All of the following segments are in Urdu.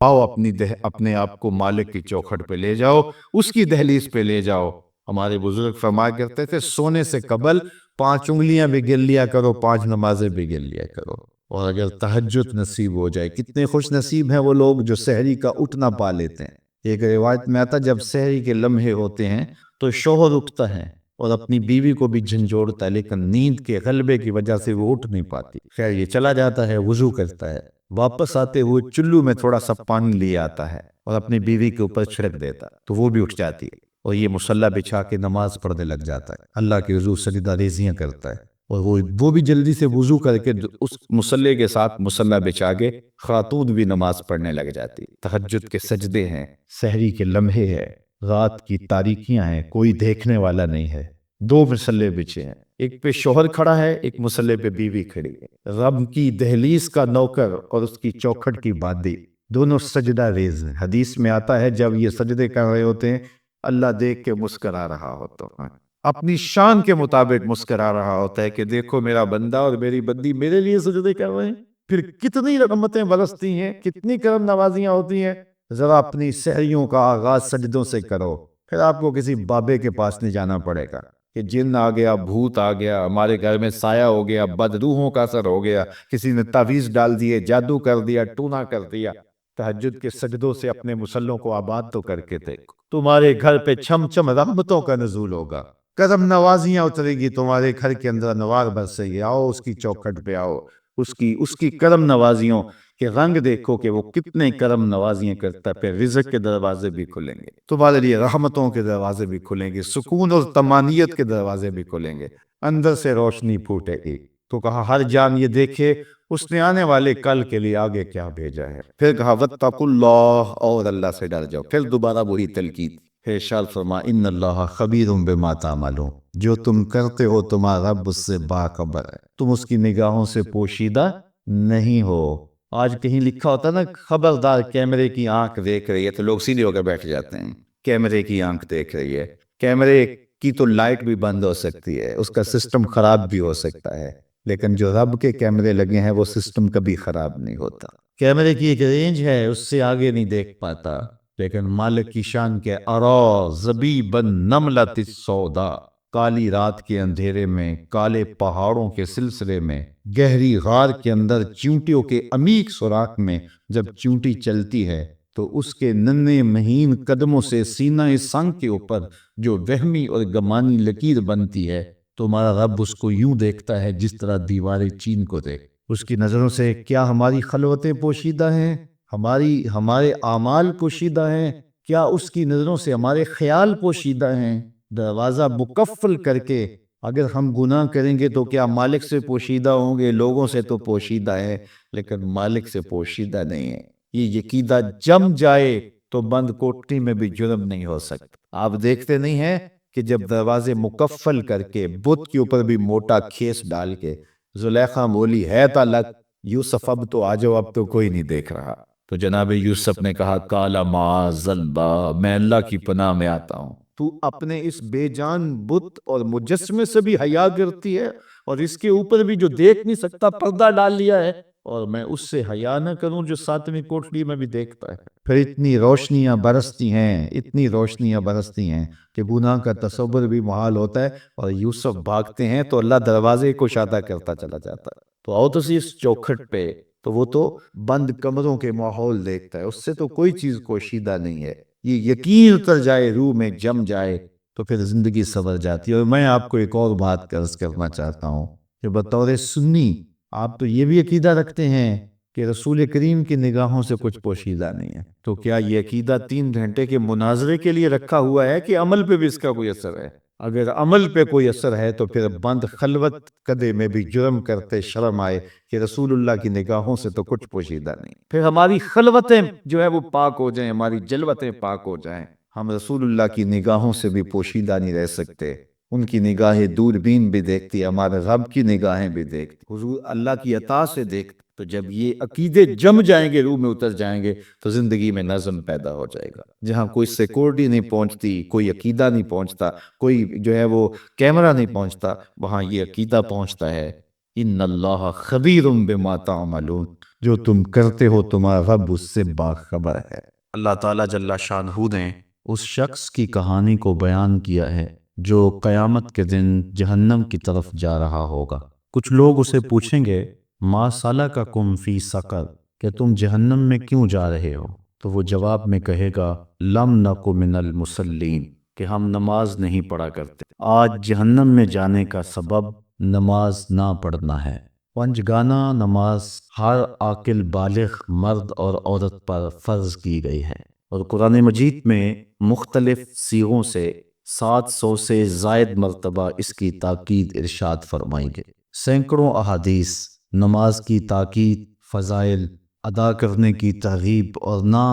آؤ اپنے آپ کو مالک کی چوکھٹ پہ لے جاؤ، اس کی دہلیز پہ لے جاؤ۔ ہمارے بزرگ فرمایا کرتے تھے سونے سے قبل 5 انگلیاں بھی گن لیا کرو، 5 نمازیں بھی گن لیا کرو۔ اور اگر تہجد نصیب ہو جائے، کتنے خوش نصیب ہیں وہ لوگ جو سحری کا اٹھنا پا لیتے ہیں۔ ایک روایت میں آتا جب سحری کے لمحے ہوتے ہیں تو شوہر اٹھتا ہے اور اپنی بیوی کو بھی جھنجھوڑتا ہے، لیکن نیند کے غلبے کی وجہ سے وہ اٹھ نہیں پاتی۔ خیر یہ چلا جاتا ہے، وضو کرتا ہے، واپس آتے ہوئے چلو میں تھوڑا سا پانی لے آتا ہے اور اپنی بیوی کے اوپر چھڑک دیتا تو وہ بھی اٹھ جاتی ہے، اور یہ مصلی بچھا کے نماز پڑھنے لگ جاتا ہے، اللہ کے حضور سجدہ ریزیاں کرتا ہے، اور وہ بھی جلدی سے وضو کر کے اس مصلی کے ساتھ مصلی بچھا کے خاتون بھی نماز پڑھنے لگ جاتی۔ تہجد کے سجدے ہیں، سحری کے لمحے ہیں، رات کی تاریکیاں ہیں، کوئی دیکھنے والا نہیں ہے، 2 مصلے بچھے ہیں، ایک پہ شوہر کھڑا ہے، ایک مصلے پہ بیوی کھڑی ہے، رب کی دہلیز کا نوکر اور اس کی چوکھٹ کی باندی دونوں سجدہ ریز ہیں۔ حدیث میں آتا ہے جب یہ سجدے کر رہے ہوتے ہیں اللہ دیکھ کے مسکرا رہا ہوتا ہے، اپنی شان کے مطابق مسکرا رہا ہوتا ہے کہ دیکھو میرا بندہ اور میری بندی میرے لیے سجدے کر رہے ہیں، پھر کتنی رحمتیں برستی ہیں، کتنی کرم نوازیاں ہوتی ہیں۔ ذرا اپنی سحریوں کا آغاز سجدوں سے کرو، پھر آپ کو کسی بابے کے پاس نہیں جانا پڑے گا کہ جن آ گیا، بھوت آ گیا، ہمارے گھر میں سایہ ہو گیا، بدروحوں کا اثر ہو گیا، کسی نے تعویذ ڈال دیے، جادو کر دیا، ٹونا کر دیا۔ تہجد کے سجدوں سے اپنے مسلوں کو آباد تو کر کے دیکھو، تمہارے گھر پہ چھم چھم رحمتوں کا نزول ہوگا، کرم نوازیاں اترے گی تمہارے گھر کے اندر، انوار برسے گی۔ آؤ اس کی چوکھٹ پہ آؤ، اس کی کرم نوازیوں کہ رنگ دیکھو کہ وہ کتنے کرم نوازیاں کرتا ہے، پھر رزق کے دروازے بھی کھلیں گے تمہارے لیے، رحمتوں کے دروازے بھی کھلیں گے، سکون اور طمانینت کے دروازے بھی کھلیں گے، اندر سے روشنی پھوٹے گی۔ تو کہا ہر جان یہ دیکھے اس نے آنے والے کل کے لیے آگے کیا بھیجا ہے۔ پھر کہا واتقوا اللہ، اور اللہ سے ڈر جاؤ۔ پھر دوبارہ وہی تلقین، پھر ارشاد فرما ان اللہ خبیر بما تعملون، جو تم کرتے ہو تمہارا رب اس سے باخبر ہے، تم اس کی نگاہوں سے پوشیدہ نہیں ہو۔ آج کہیں لکھا ہوتا نا خبردار کیمرے کی آنکھ دیکھ رہی ہے، تو لوگ سیدھے ہو کر بیٹھ جاتے ہیں، کیمرے کی آنکھ دیکھ رہی ہے۔ کیمرے کی تو لائٹ بھی بند ہو سکتی ہے، اس کا سسٹم خراب بھی ہو سکتا ہے، لیکن جو رب کے کیمرے لگے ہیں وہ سسٹم کبھی خراب نہیں ہوتا۔ کیمرے کی ایک رینج ہے، اس سے آگے نہیں دیکھ پاتا، لیکن مالک کی شان کے ارا زبیبا نملۃ السودا، کالی رات کے اندھیرے میں، کالے پہاڑوں کے سلسلے میں، گہری غار کے اندر چیونٹیوں کے عمیق سوراخ میں جب چیونٹی چلتی ہے تو اس کے ننھے مہین قدموں سے سینہ سنگ کے اوپر جو وہمی اور گمانی لکیر بنتی ہے، تو ہمارا رب اس کو یوں دیکھتا ہے جس طرح دیواریں چین کو دیکھ۔ اس کی نظروں سے کیا ہماری خلوتیں پوشیدہ ہیں، ہمارے اعمال پوشیدہ ہیں، کیا اس کی نظروں سے ہمارے خیال پوشیدہ ہیں؟ دروازہ مقفل کر کے اگر ہم گناہ کریں گے تو کیا مالک سے پوشیدہ ہوں گے؟ لوگوں سے تو پوشیدہ ہے لیکن مالک سے پوشیدہ نہیں ہے۔ یہ عقیدہ جم جائے تو بند کوٹری میں بھی جرم نہیں ہو سکتا۔ آپ دیکھتے نہیں ہیں کہ جب دروازے مقفل کر کے بت کے اوپر بھی موٹا کھیس ڈال کے زلیخا بولی ہے تالک یوسف اب تو آ جاؤ، اب تو کوئی نہیں دیکھ رہا، تو جناب یوسف نے کہا کالا معاذ اللہ، میں اللہ کی پناہ میں آتا ہوں، تو اپنے اس بے جان بت اور مجسمے سے بھی حیا کرتی ہے، اور اس کے اوپر بھی جو دیکھ نہیں سکتا پردہ ڈال لیا ہے، اور میں اس سے حیا نہ کروں جو 7ویں کوٹری میں بھی دیکھتا ہے۔ پھر اتنی روشنیاں برستی ہیں، اتنی روشنیاں برستی ہیں کہ گناہ کا تصور بھی محال ہوتا ہے، اور یوسف بھاگتے ہیں تو اللہ دروازے کو کشادہ کرتا چلا جاتا ہے۔ تو آؤ تو سی اس چوکھٹ پہ، تو وہ تو بند کمروں کے ماحول دیکھتا ہے، اس سے تو کوئی چیز پوشیدہ نہیں ہے۔ یہ یقین اتر جائے، روح میں جم جائے، تو پھر زندگی سنور جاتی ہے۔ اور میں آپ کو ایک اور بات عرض کرنا چاہتا ہوں کہ بطور سنی آپ تو یہ بھی عقیدہ رکھتے ہیں کہ رسول کریم کی نگاہوں سے کچھ پوشیدہ نہیں ہے، تو کیا یہ عقیدہ 3 گھنٹے کے مناظرے کے لیے رکھا ہوا ہے کہ عمل پہ بھی اس کا کوئی اثر ہے؟ اگر عمل پہ کوئی اثر ہے تو پھر بند خلوت کدے میں بھی جرم کرتے شرم آئے کہ رسول اللہ کی نگاہوں سے تو کچھ پوشیدہ نہیں۔ پھر ہماری خلوتیں جو ہے وہ پاک ہو جائیں، ہماری جلوتیں پاک ہو جائیں، ہم رسول اللہ کی نگاہوں سے بھی پوشیدہ نہیں رہ سکتے۔ ان کی نگاہیں دوربین بھی دیکھتی، ہمارے رب کی نگاہیں بھی دیکھتی، حضور اللہ کی عطا سے دیکھتی۔ تو جب یہ عقیدے جم جائیں گے، روح میں اتر جائیں گے، تو زندگی میں نظم پیدا ہو جائے گا۔ جہاں کوئی سیکورٹی نہیں پہنچتی، کوئی عقیدہ نہیں پہنچتا، کوئی جو ہے وہ کیمرہ نہیں پہنچتا، وہاں یہ عقیدہ پہنچتا ہے ان اللہ خبیر بما تعملون، جو تم کرتے ہو تمہارا رب اس سے باخبر ہے۔ اللہ تعالیٰ جل شانہ نے اس شخص کی کہانی کو بیان کیا ہے جو قیامت کے دن جہنم کی طرف جا رہا ہوگا۔ کچھ لوگ اسے پوچھیں گے ما سلککم فی سقر، کہ تم جہنم میں کیوں جا رہے ہو؟ تو وہ جواب میں کہے گا لم نک من المصلین، کہ ہم نماز نہیں پڑھا کرتے۔ آج جہنم میں جانے کا سبب نماز نہ پڑھنا ہے۔ پنجگانہ نماز ہر عاقل بالغ مرد اور عورت پر فرض کی گئی ہے، اور قرآن مجید میں مختلف صیغوں سے 700 سے زائد مرتبہ اس کی تاکید ارشاد فرمائی گئی۔ سینکڑوں احادیث نماز کی تاکید، فضائل، ادا کرنے کی ترغیب اور نہ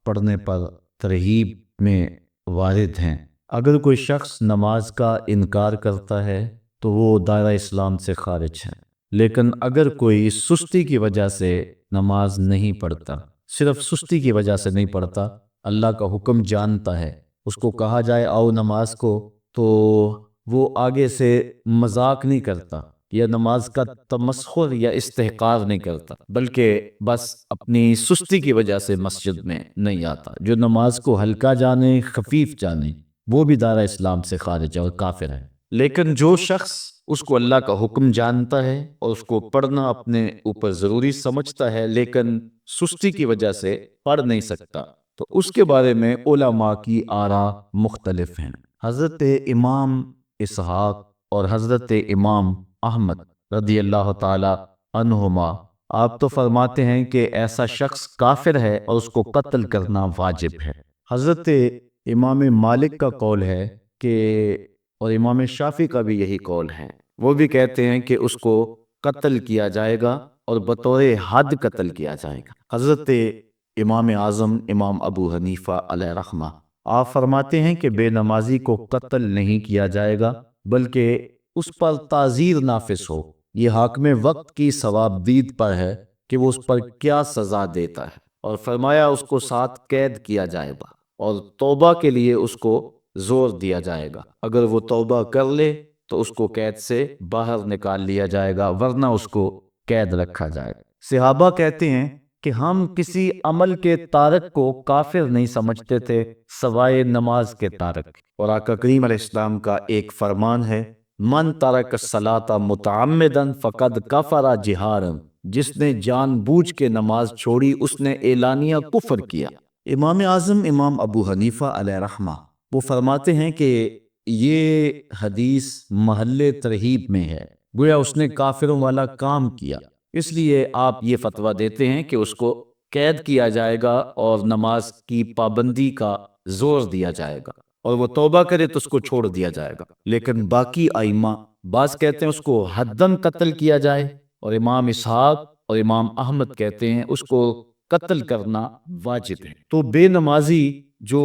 پڑھنے پر ترہیب میں وارد ہیں۔ اگر کوئی شخص نماز کا انکار کرتا ہے تو وہ دائرہ اسلام سے خارج ہے، لیکن اگر کوئی سستی کی وجہ سے نماز نہیں پڑھتا، صرف سستی کی وجہ سے نہیں پڑھتا، اللہ کا حکم جانتا ہے، اس کو کہا جائے آؤ نماز کو، تو وہ آگے سے مذاق نہیں کرتا یا نماز کا تمسخر یا استحقار نہیں کرتا، بلکہ بس اپنی سستی کی وجہ سے مسجد میں نہیں آتا۔ جو نماز کو ہلکا جانے، خفیف جانے، وہ بھی دائرہ اسلام سے خارج ہے اور کافر ہے۔ لیکن جو شخص اس کو اللہ کا حکم جانتا ہے اور اس کو پڑھنا اپنے اوپر ضروری سمجھتا ہے لیکن سستی کی وجہ سے پڑھ نہیں سکتا، تو اس کے بارے میں علماء کی آراء مختلف ہیں۔ حضرت امام اسحاق اور حضرت امام احمد رضی اللہ تعالی عنہما آپ تو فرماتے ہیں کہ ایسا شخص کافر ہے اور اس کو قتل کرنا واجب ہے۔ حضرت امام مالک کا قول ہے کہ، اور امام شافعی کا بھی یہی قول ہے، وہ بھی کہتے ہیں کہ اس کو قتل کیا جائے گا اور بطور حد قتل کیا جائے گا۔ حضرت امام اعظم امام ابو حنیفہ علیہ رحمہ آپ فرماتے ہیں کہ بے نمازی کو قتل نہیں کیا جائے گا بلکہ اس پر تعزیر نافذ ہو۔ یہ حاکم وقت کی ثوابدید پر ہے کہ وہ اس پر کیا سزا دیتا ہے، اور فرمایا اس کو 7 قید کیا جائے گا اور توبہ کے لیے اس کو زور دیا جائے گا۔ اگر وہ توبہ کر لے تو اس کو قید سے باہر نکال لیا جائے گا، ورنہ اس کو قید رکھا جائے گا۔ صحابہ کہتے ہیں کہ ہم کسی عمل کے تارک کو کافر نہیں سمجھتے تھے سوائے نماز کے تارک، اور آقا کریم علیہ السلام کا ایک فرمان ہے من ترک الصلاۃ متعمدا فقد کفر جہارا، جس نے جان بوجھ کے نماز چھوڑی اس نے اعلانیہ کفر کیا۔ امام اعظم امام ابو حنیفہ علیہ رحمہ وہ فرماتے ہیں کہ یہ حدیث محل ترہیب میں ہے، گویا اس نے کافروں والا کام کیا، اس لیے آپ یہ فتویٰ دیتے ہیں کہ اس کو قید کیا جائے گا اور نماز کی پابندی کا زور دیا جائے گا، اور وہ توبہ کرے تو اس کو چھوڑ دیا جائے گا۔ لیکن باقی ائمہ بعض کہتے ہیں اس کو حداً قتل کیا جائے، اور امام اسحاق اور امام احمد کہتے ہیں اس کو قتل کرنا واجب ہے۔ تو بے نمازی جو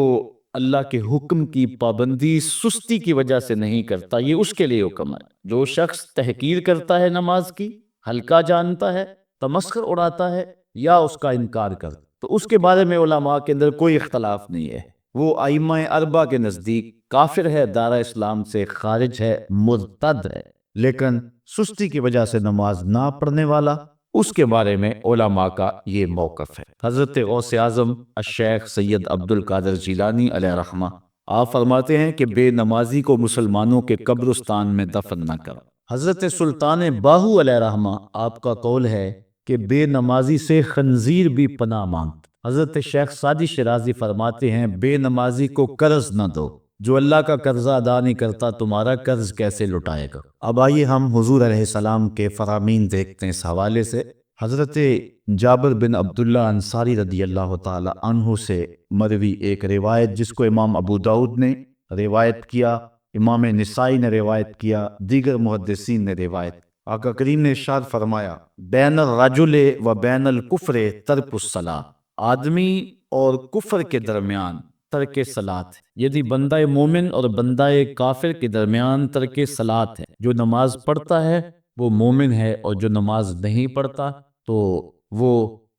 اللہ کے حکم کی پابندی سستی کی وجہ سے نہیں کرتا، یہ اس کے لیے حکم ہے۔ جو شخص تحقیر کرتا ہے نماز کی، ہلکا جانتا ہے، تمسخر اڑاتا ہے یا اس کا انکار کرتا، تو اس کے بارے میں علماء کے اندر کوئی اختلاف نہیں ہے، وہ ائمہ اربعہ کے نزدیک کافر ہے، دائرہ اسلام سے خارج ہے، مرتد ہے۔ لیکن سستی کی وجہ سے نماز نہ پڑھنے والا، اس کے بارے میں علماء کا یہ موقف ہے۔ حضرت غوث اعظم الشیخ سید عبد القادر جیلانی علیہ رحمہ آپ فرماتے ہیں کہ بے نمازی کو مسلمانوں کے قبرستان میں دفن نہ کرو۔ حضرت سلطان باہو علیہ رحمہ آپ کا قول ہے کہ بے نمازی سے خنزیر بھی پناہ مانگتا۔ حضرت شیخ سعدی شیرازی فرماتے ہیں بے نمازی کو قرض نہ دو، جو اللہ کا قرضہ ادا نہیں کرتا تمہارا قرض کیسے لٹائے گا۔ اب آئیے ہم حضور علیہ السلام کے فرامین دیکھتے ہیں اس حوالے سے۔ حضرت جابر بن عبداللہ انصاری رضی اللہ تعالی عنہ سے مروی ایک روایت جس کو امام ابو داؤد نے روایت کیا، امام نسائی نے روایت کیا، دیگر محدثین نے روایت۔ آقا کریم نے ارشاد فرمایا بین الرجل و بین الکفر ترک الصلاۃ، آدمی اور کفر کے درمیان ترک صلاۃ ہے، یعنی بندہ مومن اور بندہ کافر کے درمیان ترک صلاۃ ہے۔ جو نماز پڑھتا ہے وہ مومن ہے، اور جو نماز نہیں پڑھتا تو وہ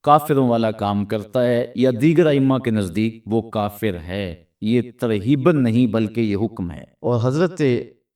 کافروں والا کام کرتا ہے، یا دیگر ائمہ کے نزدیک وہ کافر ہے۔ یہ ترہیباً نہیں بلکہ یہ حکم ہے۔ اور حضرت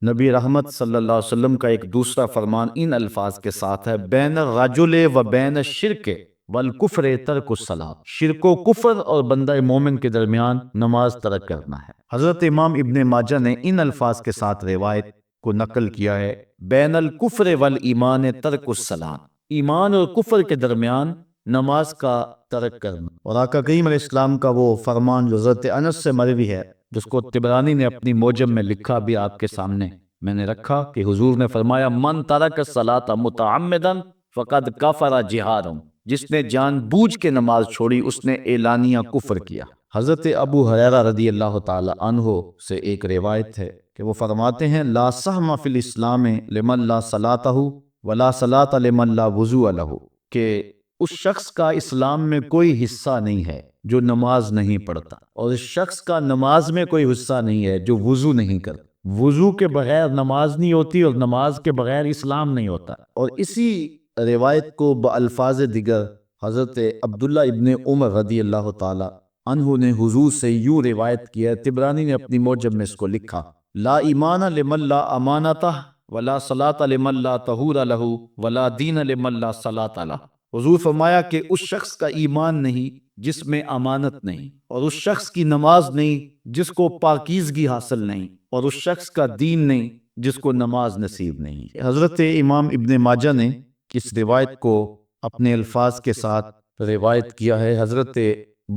نبی رحمت صلی اللہ علیہ وسلم کا ایک دوسرا فرمان ان الفاظ کے ساتھ ہے بین الرجل و بین الشرک والکفر ترک الصلاۃ، شرک و کفر اور بندہ مومن کے درمیان نماز ترک کرنا ہے۔ حضرت امام ابن ماجہ نے ان الفاظ کے ساتھ روایت کو نقل کیا ہے، بین الکفر والایمان ترک الصلاۃ، ایمان اور کفر کے درمیان نماز کا ترک کرنا۔ اور آقا کریم علیہ السلام کا وہ فرمان جو حضرت انس سے مروی ہے، جس کو طبرانی نے اپنی موجم میں لکھا، بھی آپ کے سامنے میں نے رکھا، کہ حضور نے فرمایا من ترک الصلاۃ متعمدا فقد کفر جہارا، جس نے جان بوجھ کے نماز چھوڑی اس نے اعلانیہ کفر کیا۔ حضرت ابو ہریرہ رضی اللہ تعالی عنہ سے ایک روایت ہے کہ وہ فرماتے ہیں لا سہم فی الاسلام لمن لا صلاۃ ولا صلاۃ لمن لا وضوء لہ، کہ اس شخص کا اسلام میں کوئی حصہ نہیں ہے جو نماز نہیں پڑھتا، اور اس شخص کا نماز میں کوئی حصہ نہیں ہے جو وضو نہیں کرتا۔ وضو کے بغیر نماز نہیں ہوتی اور نماز کے بغیر اسلام نہیں ہوتا۔ اور اسی روایت کو بالفاظ دیگر حضرت عبداللہ ابن عمر رضی اللہ تعالی عنہ نے حضور سے یوں روایت کیا ہے، طبرانی نے اپنی موجم میں اس کو لکھا، لا ایمان لمن لا امانتہ ولا صلاۃ لمن لا طہور لہ ولا دین لمن لا صلاۃ لہ۔ حضور فرمایا کہ اس شخص کا ایمان نہیں جس میں امانت نہیں، اور اس شخص کی نماز نہیں جس کو پاکیزگی حاصل نہیں، اور اس شخص کا دین نہیں جس کو نماز نصیب نہیں۔ حضرت امام ابن ماجہ نے اس روایت کو اپنے الفاظ کے ساتھ روایت کیا ہے۔ حضرت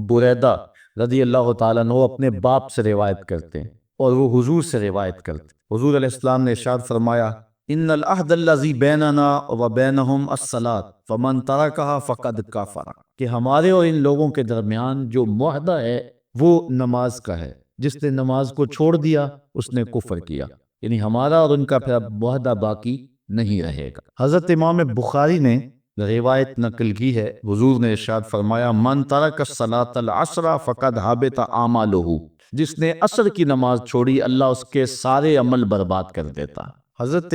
بریدہ رضی اللہ تعالیٰ عنہ اپنے باپ سے روایت کرتے ہیں اور وہ حضور سے روایت کرتے ہیں۔ حضور علیہ السلام نے ارشاد فرمایا ان العہد الذی بیننا وبینہم الصلاۃ فمن ترکہا فقد کفر، کہ ہمارے اور ان لوگوں کے درمیان جو معاہدہ ہے وہ نماز کا ہے، جس نے نماز کو چھوڑ دیا اس نے کفر کیا، یعنی ہمارا اور ان کا پھر اب معاہدہ باقی نہیں رہے گا۔ حضرت امام بخاری نے روایت نقل کی ہے، حضور نے ارشاد فرمایا من ترک الصلاۃ العصر فقد حبط اعمالہ، جس نے عصر کی نماز چھوڑی اللہ اس کے سارے عمل برباد کر دیتا۔ حضرت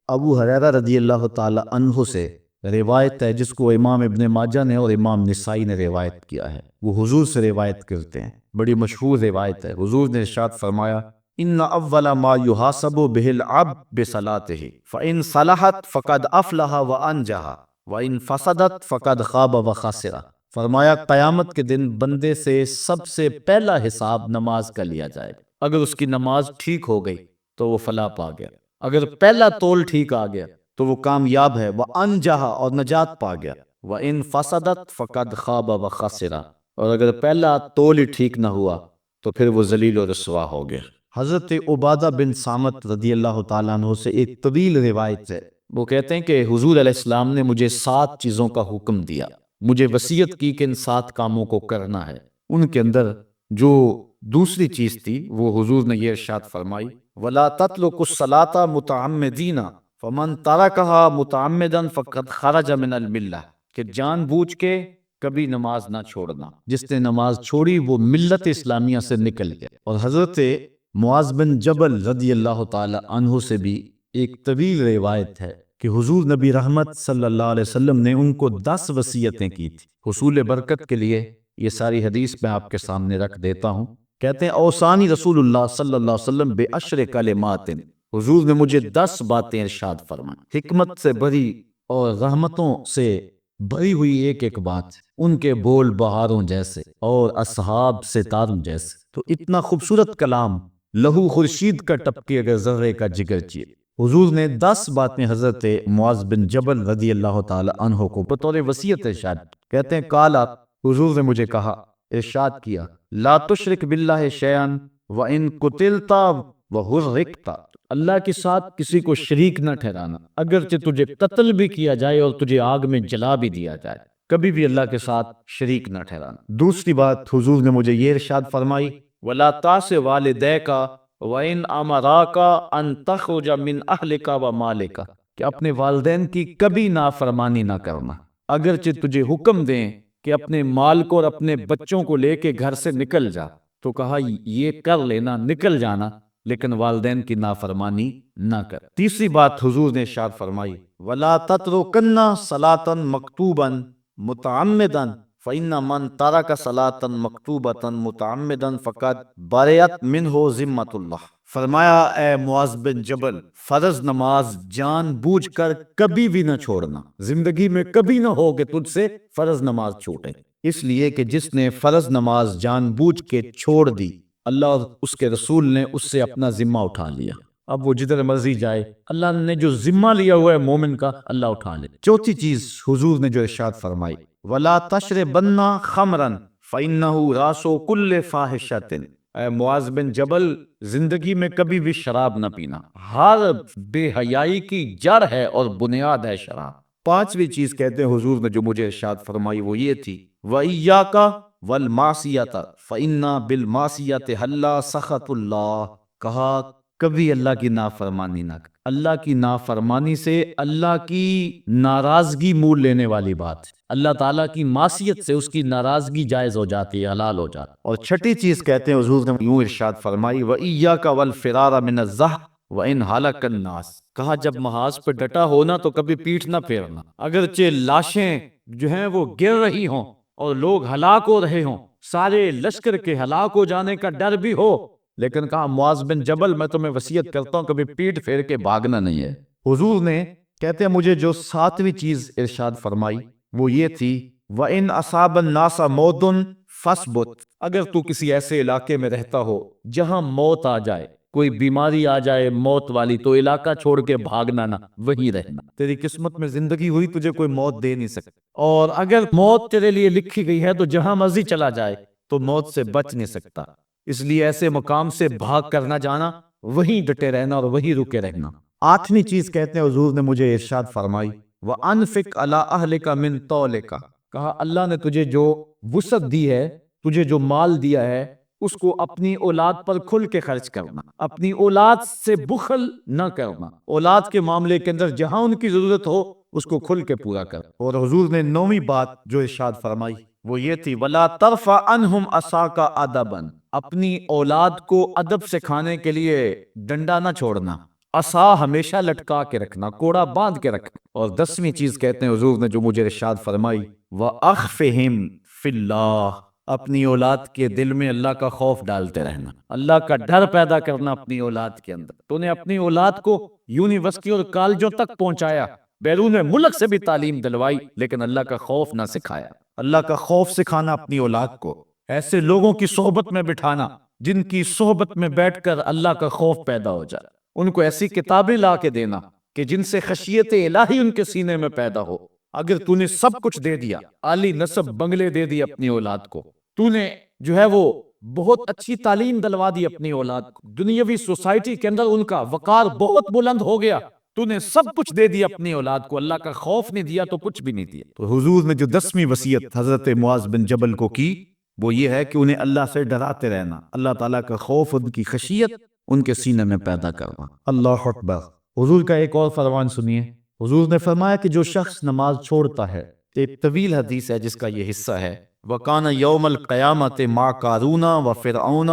ابو ہریرہ رضی اللہ تعالی عنہ سے روایت ہے جس کو امام ابن ماجہ نے اور امام نسائی نے روایت کیا ہے، وہ حضور سے روایت کرتے ہیں، بڑی مشہور روایت ہے۔ حضور نے ارشاد فرمایا ان اول ما یحاسب بہ العبد بصلاتہ فان صلحت فقد افلح وانجح وان فسدت فقد خاب وخسر۔ فرمایا قیامت کے دن بندے سے سب سے پہلا حساب نماز کا لیا جائے گا، اگر اس کی نماز ٹھیک ہو گئی تو وہ فلاح پا گیا، اگر پہلا تول ٹھیک آ گیا تو وہ کامیاب ہے، وانجح اور نجات پا گیا، وان فسدت فقد خاب وخسر، اور اگر پہلا تول ہی ٹھیک نہ ہوا تو پھر وہ ذلیل و رسوا ہو گیا۔ حضرت عبادہ بن صامت رضی اللہ تعالیٰ عنہ سے ایک طویل روایت ہے، وہ کہتے ہیں کہ حضور علیہ السلام نے مجھے 7 چیزوں کا حکم دیا، مجھے وصیت کی کہ ان 7 کاموں کو کرنا ہے۔ ان کے اندر جو دوسری چیز تھی وہ حضور نے یہ ارشاد فرمائی وَلَا تَتْرُكُوا الصَّلَاةَ مُتَعَمِّدِينَ فَمَن تَرَكَهَا مُتَعَمِّدًا فَقَدْ خَرَجَ مِنَ الْمِلَّةِ، کہ جان بوجھ کے کبھی نماز نہ چھوڑنا، جس نے نماز چھوڑی وہ ملت اسلامیہ سے نکل گیا۔ اور حضرت معاذ بن جبل رضی اللہ تعالی عنہ سے بھی ایک طویل روایت ہے کہ حضور نبی رحمت صلی اللہ علیہ وسلم نے ان کو 10 وصیتیں کی تھی حصول برکت کے لیے۔ یہ ساری حدیث میں آپ کے سامنے رکھ دیتا ہوں۔ کہتے ہیں اوصانی رسول اللہ صلی اللہ علیہ وسلم بعشر کلمات، حضور نے مجھے 10 باتیں ارشاد فرمائیں، حکمت سے بھری اور رحمتوں سے بھری ہوئی ایک ایک بات، ان کے بول بہاروں جیسے اور اصحاب ستاروں جیسے۔ تو اتنا خوبصورت کلام، لہو خورشید کا ٹپکے اگر ذرے کا جگر چیے۔ حضور نے 10 باتیں حضرت معاذ بن جبل رضی اللہ تعالی عنہ کو بطور وصیت ارشاد، کہتے ہیں کالا، حضور نے مجھے کہا، ارشاد کیا لا تشرک باللہ شیئا وان قتلت وحرقت، اللہ کے ساتھ کسی کو شریک نہ ٹھہرانا، اگرچہ تجھے قتل بھی کیا جائے اور تجھے آگ میں جلا بھی دیا جائے، کبھی بھی اللہ کے ساتھ شریک نہ ٹھہرانا۔ دوسری بات حضور نے مجھے یہ ارشاد فرمائی ولا تعص والدیک وَإِنْ أَمَرَاكَ أَن تَخْرُجَ مِنْ أَهْلِكَ وَمَالِكَ، کہ اپنے والدین کی کبھی نافرمانی نہ کرنا، اگرچہ تجھے حکم دیں کہ اپنے مال کو اور اپنے بچوں کو لے کے گھر سے نکل جا، تو کہا یہ کر لینا، نکل جانا، لیکن والدین کی نافرمانی نہ کر۔ تیسری بات حضور نے ارشاد فرمائی وَلَا تَتْرُكَنَّ صَلَاةً مَكْتُوبًا مُتَعَمِّدًا فَإِنَّ مَن تَرَكَ صَلَاةً مَكْتُوبَةً مُتَعَمِّدًا فَقَدْ بَرِئَتْ مِنْهُ ذِمَّةُ اللَّهِ فرمایا اے معاذ بن جبل، فرض نماز جان بوجھ کر کبھی بھی نہ چھوڑنا، زندگی میں کبھی نہ ہو کہ تجھ سے فرض نماز چھوٹے، اس لیے کہ جس نے فرض نماز جان بوجھ کے چھوڑ دی، اللہ اور اس کے رسول نے اس سے اپنا ذمہ اٹھا لیا، اب وہ جدھر مرضی جائے، اللہ نے جو ذمہ لیا ہوا ہے مومن کا، اللہ اٹھا لے۔ چوتھی چیز حضور نے جو ارشاد فرمائی، وَلَا تَشْرِبَنَّ خَمْرًا فَإِنَّهُ رَأْسُ كُلِّ فَاحِشَةٍ، اے معاذ بن جبل، زندگی میں کبھی بھی شراب نہ پینا، ہر بے حیائی کی جڑ ہے اور بنیاد ہے شراب۔ پانچویں چیز کہتے ہیں حضور نے جو مجھے ارشاد فرمائی وہ یہ تھی، وَإِيَّاكَ وَالْمَعْصِيَةَ فَإِنَّ بِالْمَعْصِيَةِ حَلَّ سَخَطُ اللَّهِ، کہا کبھی اللہ کی نافرمانی نہ کر، اللہ کی نافرمانی سے اللہ کی ناراضگی مول لینے والی بات ہے، اللہ تعالیٰ کی معصیت سے اس کی ناراضگی جائز ہو جاتی ہے، حلال ہو جاتی ہے۔ اور چھٹی چیز کہتے ہیں حضور نے یوں ارشاد فرمائی، وَإِيَّاكَ وَالْفِرَارَ مِنَ الزَّحْفِ وَإِنْ هَلَكَ النَّاسِ، کہا جب محاذ پہ ڈٹا ہونا تو کبھی پیٹھ نہ پھیرنا، اگرچہ لاشیں جو ہیں وہ گر رہی ہوں اور لوگ ہلاک ہو رہے ہوں، سارے لشکر کے ہلاک ہو جانے کا ڈر بھی ہو، لیکن کہا معاذ بن جبل میں تمہیں وصیت کرتا ہوں کبھی پیٹ پھیر کے بھاگنا نہیں ہے۔ حضور نے کہتے ہیں مجھے جو ساتویں چیز ارشاد فرمائی وہ یہ تھی، وَإِنْ أَصَابَ النَّاسَ مَوْتٌ فَاصْبُتْ، اگر تو کسی ایسے علاقے میں رہتا ہو جہاں موت آ جائے، کوئی بیماری آ جائے موت والی، تو علاقہ چھوڑ کے بھاگنا نہ، وہیں رہنا، تیری قسمت میں زندگی ہوئی تجھے کوئی موت دے نہیں سکتا، اور اگر موت تیرے لیے لکھی گئی ہے تو جہاں مرضی چلا جائے تو موت سے بچ نہیں سکتا، اس لیے ایسے مقام سے بھاگ کر نہ جانا، وہیں ڈٹے رہنا اور وہیں رکے رہنا۔ آٹھویں چیز کہتے ہیں حضور نے مجھے ارشاد فرمائی، وَأَنفِقْ عَلَىٰ أَهْلِكَ مِن طَوْلِكَ، کہا اللہ نے تجھے جو وسعت دی ہے، تجھے جو مال دیا ہے، اس کو اپنی اولاد پر کھل کے خرچ کرنا، اپنی اولاد سے بخل نہ کرنا، اولاد کے معاملے کے اندر جہاں ان کی ضرورت ہو اس کو کھل کے پورا کر۔ اور حضور نے نویں بات جو ارشاد فرمائی وہ یہ تھی، وَلَا تَرْفَعْ عَنْهُمْ عَصَاكَ عَدَبًا، اپنی اولاد کو ادب سکھانے کے لیے ڈنڈا نہ چھوڑنا، عصا ہمیشہ لٹکا کے رکھنا، کوڑا باندھ کے رکھنا۔ اور 10ویں چیز کہتے ہیں حضور نے جو مجھے ارشاد فرمائی، وَأَخْفِهِمْ فِي اللَّهِ، اپنی اولاد کے دل میں اللہ کا خوف ڈالتے رہنا، اللہ کا ڈر پیدا کرنا اپنی اولاد کے اندر۔ تو نے اپنی اولاد کو یونیورسٹی اور کالجوں تک پہنچایا، بیرون ملک سے بھی تعلیم دلوائی، لیکن اللہ کا خوف نہ سکھایا۔ اللہ کا خوف سکھانا اپنی اولاد کو، ایسے لوگوں کی صحبت میں بٹھانا جن کی صحبت میں بیٹھ کر اللہ کا خوف پیدا ہو جائے، ان کو ایسی کتابیں لا کے دینا کہ جن سے خشیت الہی ان کے سینے میں پیدا ہو۔ اگر تو نے سب کچھ دے دیا، عالی نسب بنگلے دے دی اپنی اولاد کو، تو نے جو ہے وہ بہت اچھی تعلیم دلوا دی اپنی اولاد کو، دنیاوی سوسائٹی کے اندر ان کا وقار بہت بلند ہو گیا، تو نے سب کچھ دے دیا اپنی اولاد کو، اللہ کا خوف نہیں دیا تو کچھ بھی نہیں دیا۔ تو حضور نے جو 10ویں وصیت حضرت معاذ بن جبل کو کی وہ یہ ہے کہ انہیں اللہ سے ڈراتے رہنا، اللہ تعالیٰ کا خوف، ان کی خشیت ان کے سینے میں پیدا کرنا۔ اللہ اکبر۔ حضور کا ایک اور فرمان سنیے، حضور نے فرمایا کہ جو شخص نماز چھوڑتا ہے، ایک طویل حدیث ہے جس کا یہ حصہ ہے، وَكَانَ يَوْمَ الْقِيَامَةِ مَعَ قَارُونَ وَفِرْعَوْنَ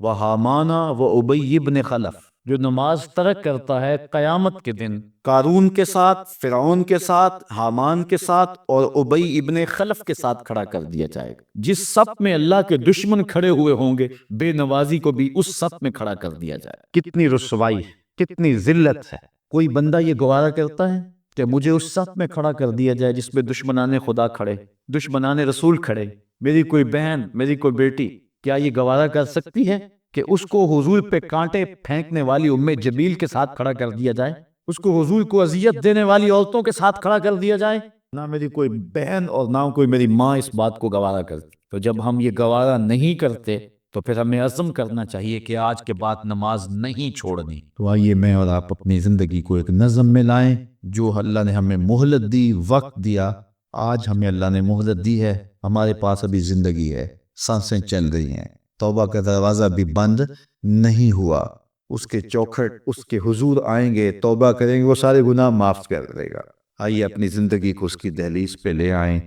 وَحَامَانَ وَأُبَيِّ بْنِ خَلَف، جو نماز ترک کرتا ہے قیامت کے دن قارون کے ساتھ، فرعون کے ساتھ، حامان کے ساتھ اور ابی ابن خلف کے ساتھ کھڑا کر دیا جائے گا۔ جس صف میں اللہ کے دشمن کھڑے ہوئے ہوں گے، بے نوازی کو بھی اس صف میں کھڑا کر دیا جائے۔ کتنی رسوائی ہے، کتنی ذلت ہے۔ کوئی بندہ یہ گوارا کرتا ہے کہ مجھے اس صف میں کھڑا کر دیا جائے جس میں دشمنان خدا کھڑے، دشمنان رسول کھڑے، میری کوئی بہن، میری کوئی بیٹی، کیا یہ گوارا کر سکتی ہے کہ اس کو حضور پہ کانٹے پھینکنے والی ام جمیل کے ساتھ کھڑا کر دیا جائے، اس کو حضور کو اذیت دینے والی عورتوں کے ساتھ کھڑا کر دیا جائے؟ نہ میری کوئی بہن اور نہ کوئی میری ماں اس بات کو گوارا کرتی۔ تو جب ہم یہ گوارا نہیں کرتے تو پھر ہمیں عزم کرنا چاہیے کہ آج کے بعد نماز نہیں چھوڑنی۔ تو آئیے میں اور آپ اپنی زندگی کو ایک نظم میں لائیں، جو اللہ نے ہمیں مہلت دی، وقت دیا، آج ہمیں اللہ نے مہلت دی ہے، ہمارے پاس ابھی زندگی ہے، سانسیں چل رہی ہیں، توبہ کا دروازہ بھی بند نہیں ہوا، اس کے چوکھٹ اس کے حضور آئیں گے، توبہ کریں گے، وہ سارے گناہ معاف کر دے گا۔ آئیے اپنی زندگی کو اس کی دہلیز پہ لے آئیں۔